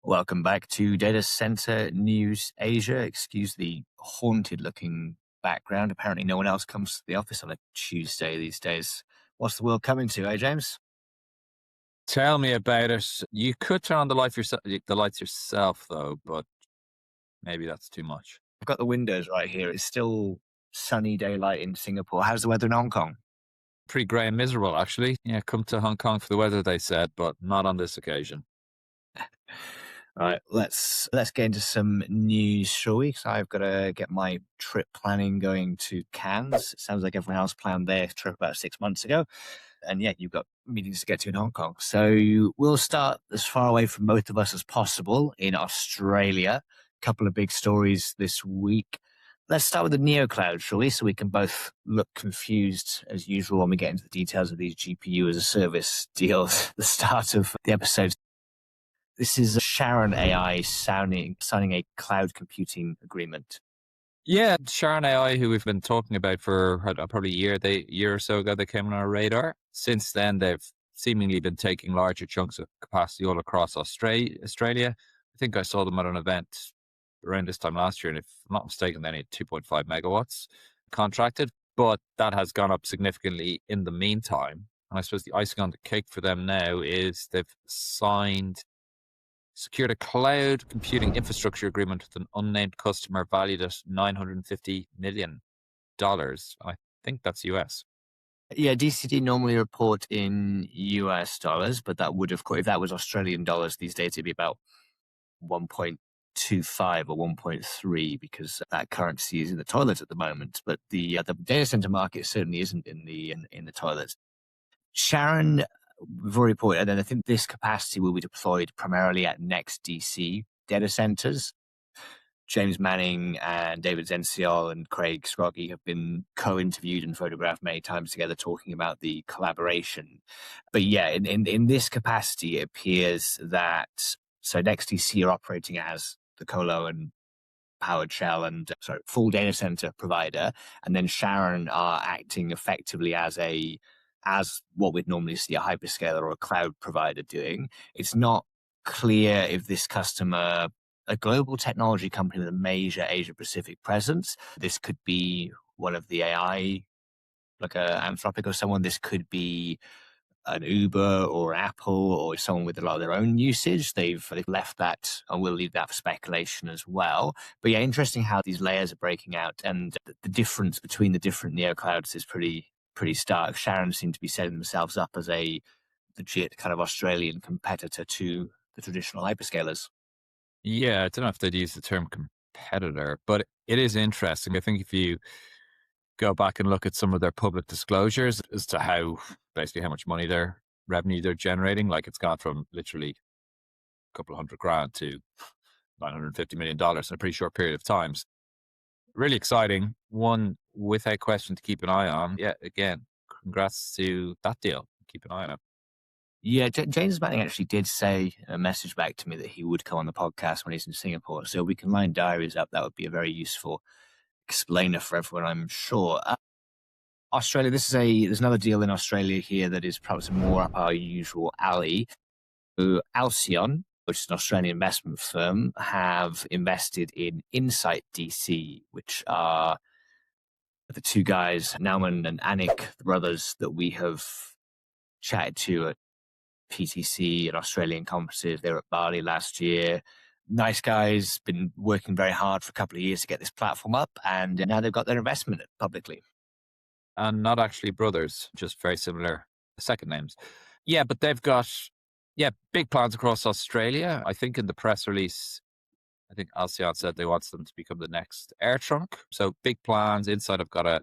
Welcome back to Data Center News Asia. Excuse the haunted looking background. Apparently, no one else comes to the office on a Tuesday these days. What's the world coming to, eh, James? Tell me about it. You could turn on the lights yourself, though, but maybe that's too much. I've got the windows right here. It's still sunny daylight in Singapore. How's the weather in Hong Kong? Pretty grey and miserable, actually. Yeah, come to Hong Kong for the weather, they said, but not on this occasion. All right, let's get into some news, shall we? 'Cause I've got to get my trip planning going to Cannes. It sounds like everyone else planned their trip about 6 months ago. And yeah, you've got meetings to get to in Hong Kong. So we'll start as far away from both of us as possible in Australia. A couple of big stories this week. Let's start with the NeoCloud, shall we? So we can both look confused as usual when we get into the details of these GPU as a service deals at the start of the episode. This is Sharon AI signing a cloud computing agreement. Yeah, Sharon AI, who we've been talking about for probably a year or so ago, they came on our radar. Since then, they've seemingly been taking larger chunks of capacity all across Australia. I think I saw them at an event around this time last year, and if I'm not mistaken, they need 2.5 megawatts contracted, but that has gone up significantly in the meantime. And I suppose the icing on the cake for them now is they've secured a cloud computing infrastructure agreement with an unnamed customer valued at $950 million. I think that's US. Yeah, DCD normally report in US dollars, but that would, of course, if that was Australian dollars these days, it'd be about 1.25 or 1.3 because that currency is in the toilet at the moment. But the data center market certainly isn't in the toilet. Sharon, we've already reported, and then I think this capacity will be deployed primarily at NextDC data centers. James Manning and David Zenciol and Craig Scroggy have been co-interviewed and photographed many times together talking about the collaboration. But yeah, in this capacity, it appears that so NextDC are operating as the colo and powered shell and full data center provider, and then Sharon are acting effectively as what we'd normally see a hyperscaler or a cloud provider doing. It's not clear if this customer, a global technology company with a major Asia Pacific presence, this could be one of the AI, like a Anthropic or someone. This could be an Uber or Apple or someone with a lot of their own usage. They've left that, and we'll leave that for speculation as well. But yeah, interesting how these layers are breaking out, and the difference between the different neoclouds is pretty stark. Sharon seemed to be setting themselves up as a legit kind of Australian competitor to the traditional hyperscalers. Yeah, I don't know if they'd use the term competitor, but it is interesting. I think if you go back and look at some of their public disclosures as to basically how much revenue they're generating, like it's gone from literally a couple of $100,000 to $950 million in a pretty short period of time. Really exciting. One without question to keep an eye on. Yeah, again, congrats to that deal. Keep an eye on it. Yeah, James Manning actually did say a message back to me that he would come on the podcast when he's in Singapore. So we can line diaries up. That would be a very useful explainer for everyone, I'm sure. Australia, there's another deal in Australia here that is perhaps more up our usual alley. Alceon, which is an Australian investment firm, have invested in INSITE DC, which are the two guys, Nauman and Anik, the brothers that we have chatted to at PTC and Australian conferences. They were at Bali last year. Nice guys, been working very hard for a couple of years to get this platform up, and now they've got their investment publicly. And not actually brothers, just very similar second names. Yeah, but they've got big plans across Australia. I think in the press release, I think Alceon said they want them to become the next AirTrunk. So big plans. INSITE have got a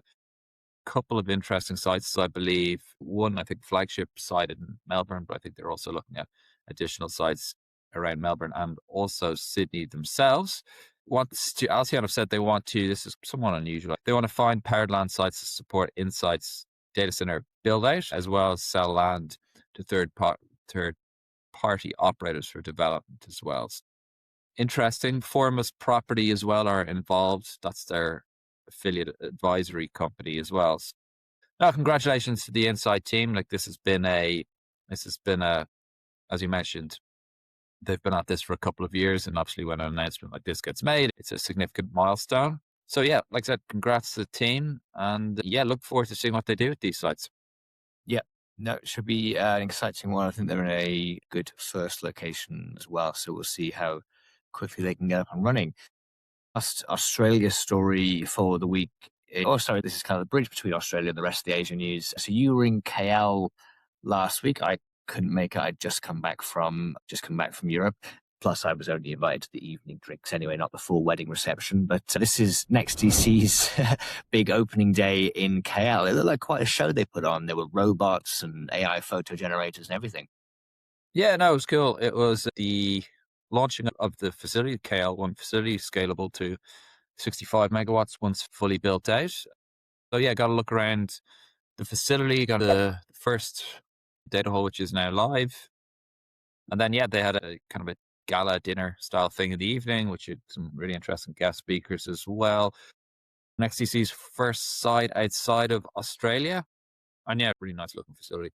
couple of interesting sites, I believe. One, I think, flagship site in Melbourne, but I think they're also looking at additional sites around Melbourne and also Sydney themselves. Alceon have said they want to, this is somewhat unusual, they want to find powered land sites to support INSITE's data center build out, as well as sell land to third party operators for development as well. Interesting. Formus Property as well are involved. That's their affiliate advisory company as well. So, now, congratulations to the INSITE team. Like this has been a, as you mentioned, They've been at this for a couple of years, and obviously when an announcement like this gets made, it's a significant milestone. So yeah, like I said, congrats to the team, and yeah, look forward to seeing what they do with these sites. Yeah. No, it should be an exciting one. I think they're in a good first location as well. So we'll see how quickly they can get up and running. Australia story for the week. Oh, sorry, this is kind of the bridge between Australia and the rest of the Asian news. So you were in KL last week. I couldn't make it. I'd just come back from Europe. Plus, I was only invited to the evening drinks anyway, not the full wedding reception. But this is NextDC's big opening day in KL. It looked like quite a show they put on. There were robots and AI photo generators and everything. Yeah, no, it was cool. It was the launching of the facility, KL1 facility, scalable to 65 megawatts once fully built out. So yeah, got to look around the facility, got the first data hall, which is now live. And then, yeah, they had a kind of a gala dinner style thing in the evening, which had some really interesting guest speakers as well. NextDC's first site outside of Australia. And yeah, really nice looking facility.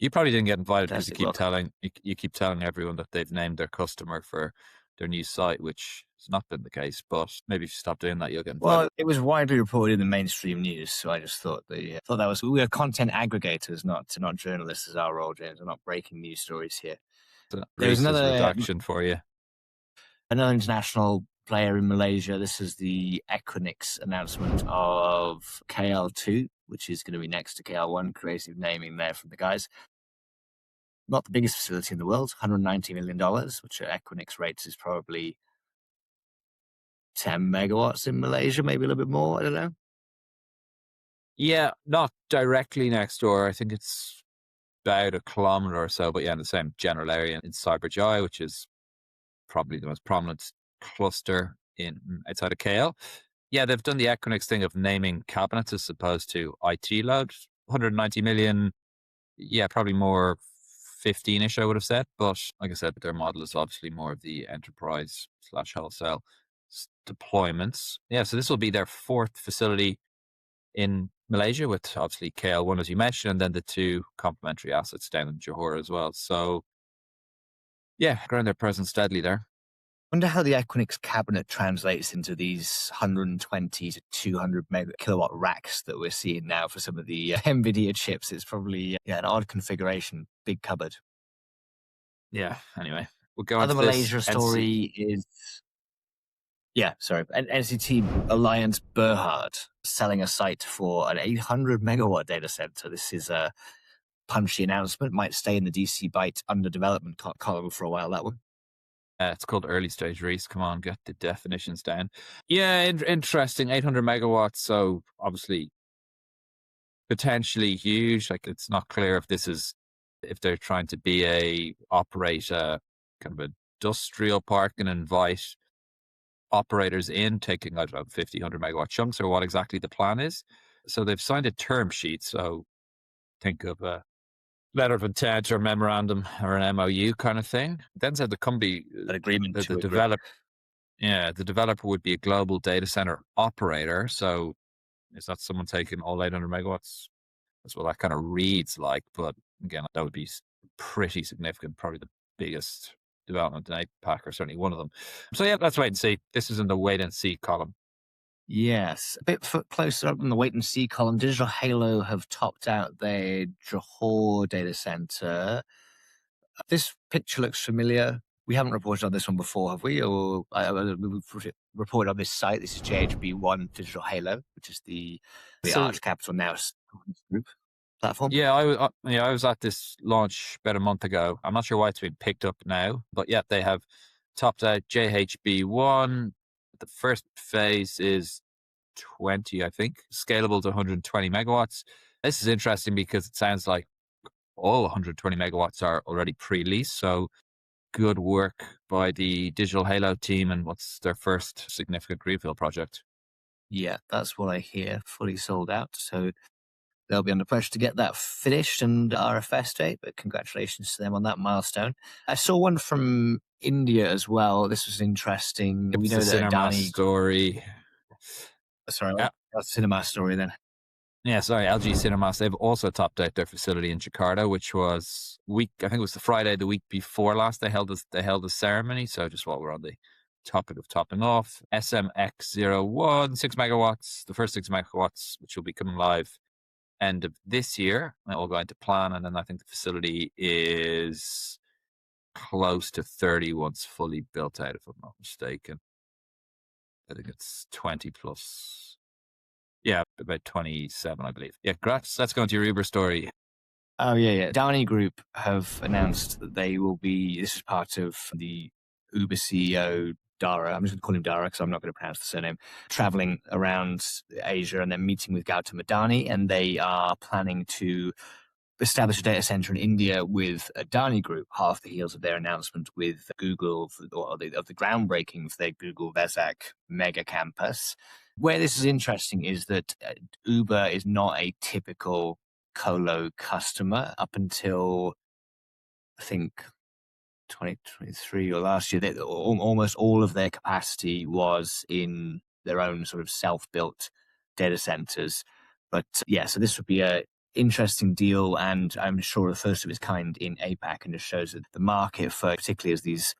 You probably didn't get invited because you keep telling everyone that they've named their customer for their new site, which has not been the case. But maybe if you stop doing that, you'll get invited. Well, it was widely reported in the mainstream news, so I just thought that was we are content aggregators, not journalists, as our role, James. We're not breaking news stories here. There's another reduction for you. Another international player in Malaysia. This is the Equinix announcement of KL2, which is going to be next to KL1. Creative naming there from the guys. Not the biggest facility in the world, $190 million, which at Equinix rates is probably 10 megawatts in Malaysia, maybe a little bit more. I don't know. Yeah, not directly next door. I think it's about a kilometer or so, but yeah, in the same general area in Cyberjaya, which is probably the most prominent cluster outside of KL. Yeah, they've done the Equinix thing of naming cabinets as opposed to IT load. 190 million, yeah, probably more 15-ish, I would have said. But like I said, their model is obviously more of the enterprise / wholesale deployments. Yeah, so this will be their fourth facility in Malaysia, with obviously KL1, as you mentioned, and then the two complementary assets down in Johor as well. So yeah, growing their presence steadily there. Wonder how the Equinix cabinet translates into these 120 to 200 kilowatt racks that we're seeing now for some of the NVIDIA chips. It's probably an odd configuration, big cupboard. Yeah, anyway, we'll go on Other to Malaysia story is... Yeah, sorry. NCT Alliance Berhad selling a site for an 800 megawatt data center. This is a punchy announcement. Might stay in the DC Byte under development column for a while, that one. It's called early stage, Reese. Come on, get the definitions down. Yeah, interesting. 800 megawatts. So obviously potentially huge. Like, it's not clear if they're trying to operate a kind of industrial park and invite operators in, taking, I don't know, 50, 100 megawatt chunks, or what exactly the plan is. So they've signed a term sheet. So think of a letter of intent or memorandum or an MOU kind of thing. Then said the company, an agreement the developer, the developer would be a global data center operator. So is that someone taking all 800 megawatts? That's what that kind of reads like. But again, that would be pretty significant, probably the biggest development in APAC, or certainly one of them. So yeah, let's wait and see. This is in the wait and see column. Yes, a bit closer up in the wait and see column. Digital Halo have topped out their Johor data center. This picture looks familiar. We haven't reported on this one before, have we? Or we've reported on this site. This is JHB1 Digital Halo, which is the Arch Capital Now Group platform. Yeah, I was at this launch about a month ago. I'm not sure why it's been picked up now, but yeah, they have topped out JHB1. The first phase is 20, I think, scalable to 120 megawatts. This is interesting because it sounds like all 120 megawatts are already pre-leased. So good work by the Digital Halo team, and what's their first significant greenfield project. Yeah, that's what I hear. Fully sold out. So they'll be under pressure to get that finished and RFS date, but congratulations to them on that milestone. I saw one from India as well. This was interesting. We know the Sinar Mas story. Sorry, that's Sinar Mas story then. Yeah, sorry, LG Sinar Mas, they've also topped out their facility in Jakarta, which was I think it was the Friday the week before last they held a ceremony. So just while we're on the topic of topping off, SMX01, 6 megawatts, the first 6 megawatts, which will be coming live end of this year. That will go into plan, and then I think the facility is close to 30 once fully built out, if I'm not mistaken. I think it's 20 plus. Yeah, about 27, I believe. Yeah, congrats. Let's go into your Uber story. Oh, yeah. Adani Group have announced that they will be, this is part of the Uber CEO, Dara, I'm just going to call him Dara because I'm not going to pronounce the surname, traveling around Asia and then meeting with Gautam Adani, and they are planning to establish a data center in India with Adani Group, half the heels of their announcement with Google, of the groundbreaking for their Google Vesak mega campus. Where this is interesting is that Uber is not a typical colo customer up until, I think, 2023 or last year. Almost all of their capacity was in their own sort of self-built data centers. But yeah, so this would be a interesting deal, and I'm sure the first of its kind in APAC, and it shows that the market for, particularly as these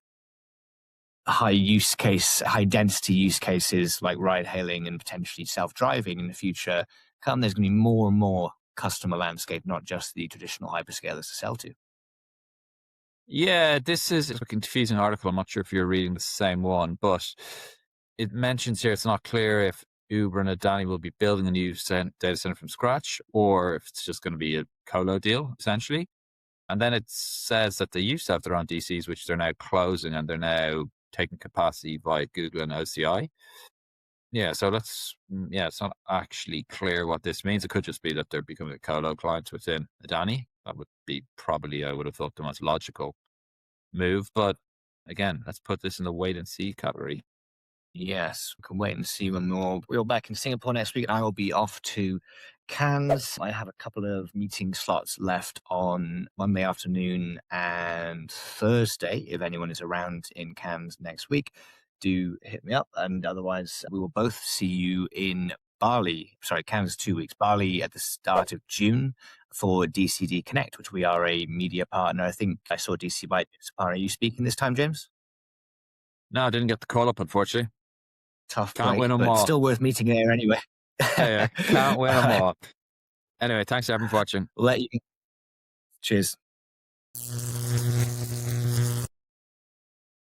high density use cases like ride hailing and potentially self-driving in the future come, there's going to be more and more customer landscape, not just the traditional hyperscalers to sell to. Yeah, this is a confusing article. I'm not sure if you're reading the same one, but it mentions here it's not clear if Uber and Adani will be building a new data center from scratch or if it's just going to be a colo deal, essentially. And then it says that they used to have their own DCs, which they're now closing, and they're now taking capacity by Google and OCI. Yeah, so it's not actually clear what this means. It could just be that they're becoming a colo client within Adani. That would be probably, I would have thought, the most logical move. But again, let's put this in the wait and see category. Yes, we can wait and see when we're back in Singapore next week. I will be off to Cannes. I have a couple of meeting slots left on Monday afternoon and Thursday. If anyone is around in Cannes next week, do hit me up. And otherwise, we will both see you in Bali. Sorry, Cannes 2 weeks. Bali at the start of June for DCD Connect, which we are a media partner. I think I saw DC by Are you speaking this time, James? No, I didn't get the call up, unfortunately. Tough Can't break, win them but all. still worth meeting there anyway. Yeah, can't win them all. Anyway, thanks everyone for watching. Cheers.